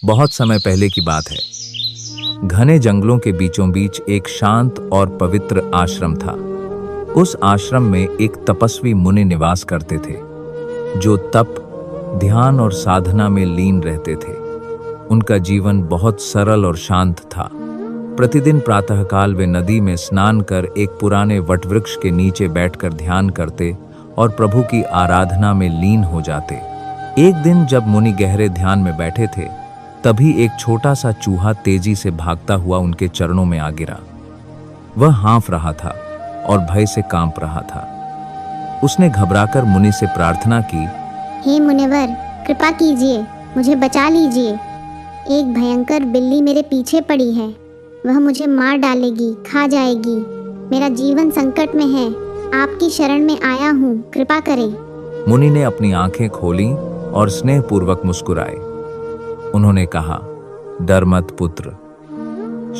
बहुत समय पहले की बात है। घने जंगलों के बीचों बीच एक शांत और पवित्र आश्रम था। उस आश्रम में एक तपस्वी मुनि निवास करते थे, जो तप, ध्यान और साधना में लीन रहते थे। उनका जीवन बहुत सरल और शांत था। प्रतिदिन प्रातःकाल वे नदी में स्नान कर एक पुराने वटवृक्ष के नीचे बैठकर ध्यान करते और प्रभु की आराधना में लीन हो जाते। एक दिन जब मुनि गहरे ध्यान में बैठे थे, तभी एक छोटा सा चूहा तेजी से भागता हुआ उनके चरणों में आ गिरा। वह हाँफ रहा था और भय से कांप रहा था। उसने घबराकर मुनि से प्रार्थना की, हे मुनिवर, कृपा कीजिए, मुझे बचा लीजिए। एक भयंकर बिल्ली मेरे पीछे पड़ी है। वह मुझे मार डालेगी, खा जाएगी। मेरा जीवन संकट में है। आपकी शरण में आया हूँ, कृपा करें। मुनि ने अपनी आंखें खोलीं और स्नेहपूर्वक मुस्कुराए। उन्होंने कहा, डर मत पुत्र,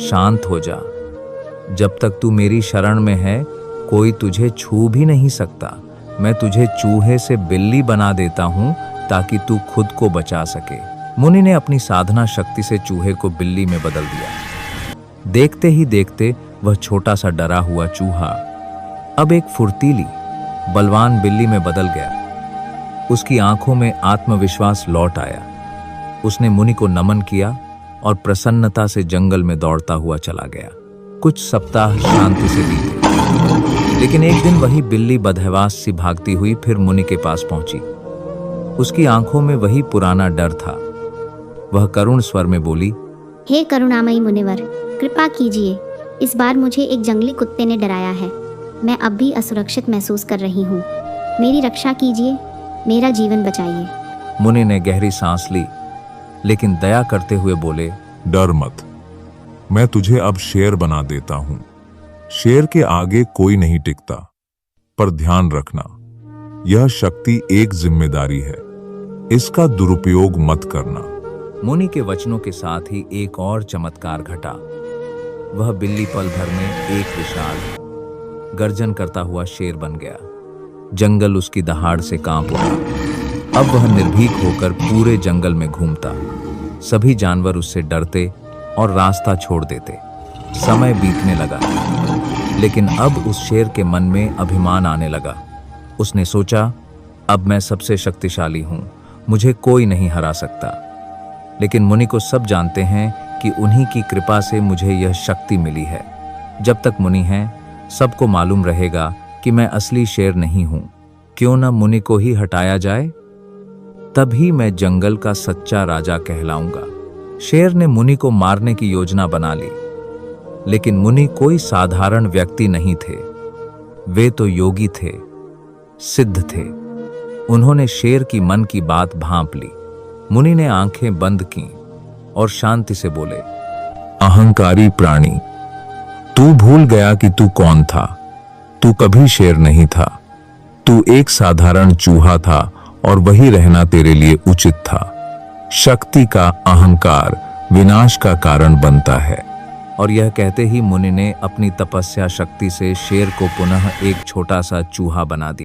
शांत हो जा। जब तक तू मेरी शरण में है, कोई तुझे छू भी नहीं सकता। मैं तुझे चूहे से बिल्ली बना देता हूँ ताकि तू खुद को बचा सके। मुनि ने अपनी साधना शक्ति से चूहे को बिल्ली में बदल दिया। देखते ही देखते वह छोटा सा डरा हुआ चूहा अब एक फुर्तीली, बलवान बिल्ली में बदल गया। उसकी आंखों में आत्मविश्वास लौट आया। उसने मुनि को नमन किया और प्रसन्नता से जंगल में दौड़ता हुआ चला गया। कुछ सप्ताह शांति से बीते, लेकिन एक दिन वही बिल्ली बदहवास सी भागती हुई फिर मुनि के पास पहुंची। उसकी आंखों में वही पुराना डर था। वह करुण स्वर में बोली, हे करुणामयी मुनिवर, कृपा कीजिए। इस बार मुझे एक जंगली कुत्ते ने डराया है। मैं अब भी असुरक्षित महसूस कर रही हूँ। मेरी रक्षा कीजिए, मेरा जीवन बचाइए। मुनि ने गहरी सांस ली, लेकिन दया करते हुए बोले, डर मत, मैं तुझे अब शेर बना देता हूं। शेर के आगे कोई नहीं टिकता, पर ध्यान रखना, यह शक्ति एक जिम्मेदारी है, इसका दुरुपयोग मत करना। मुनि के वचनों के साथ ही एक और चमत्कार घटा। वह बिल्ली पल भर में एक विशाल, गर्जन करता हुआ शेर बन गया। जंगल उसकी दहाड़ से कांप उठा। अब वह निर्भीक होकर पूरे जंगल में घूमता। सभी जानवर उससे डरते और रास्ता छोड़ देते। समय बीतने लगा, लेकिन अब उस शेर के मन में अभिमान आने लगा। उसने सोचा, अब मैं सबसे शक्तिशाली हूं, मुझे कोई नहीं हरा सकता। लेकिन मुनि को सब जानते हैं कि उन्हीं की कृपा से मुझे यह शक्ति मिली है। जब तक मुनि हैं, सबको मालूम रहेगा कि मैं असली शेर नहीं हूं। क्यों न मुनि को ही हटाया जाए, तभी मैं जंगल का सच्चा राजा कहलाऊंगा। शेर ने मुनि को मारने की योजना बना ली, लेकिन मुनि कोई साधारण व्यक्ति नहीं थे। वे तो योगी थे, सिद्ध थे। उन्होंने शेर की मन की बात भांप ली। मुनि ने आंखें बंद की और शांति से बोले, अहंकारी प्राणी, तू भूल गया कि तू कौन था। तू कभी शेर नहीं था। तू एक साधारण चूहा था और वही रहना तेरे लिए उचित था। शक्ति का अहंकार विनाश का कारण बनता है। और यह कहते ही मुनि ने अपनी तपस्या शक्ति से शेर को पुनः एक छोटा सा चूहा बना दिया।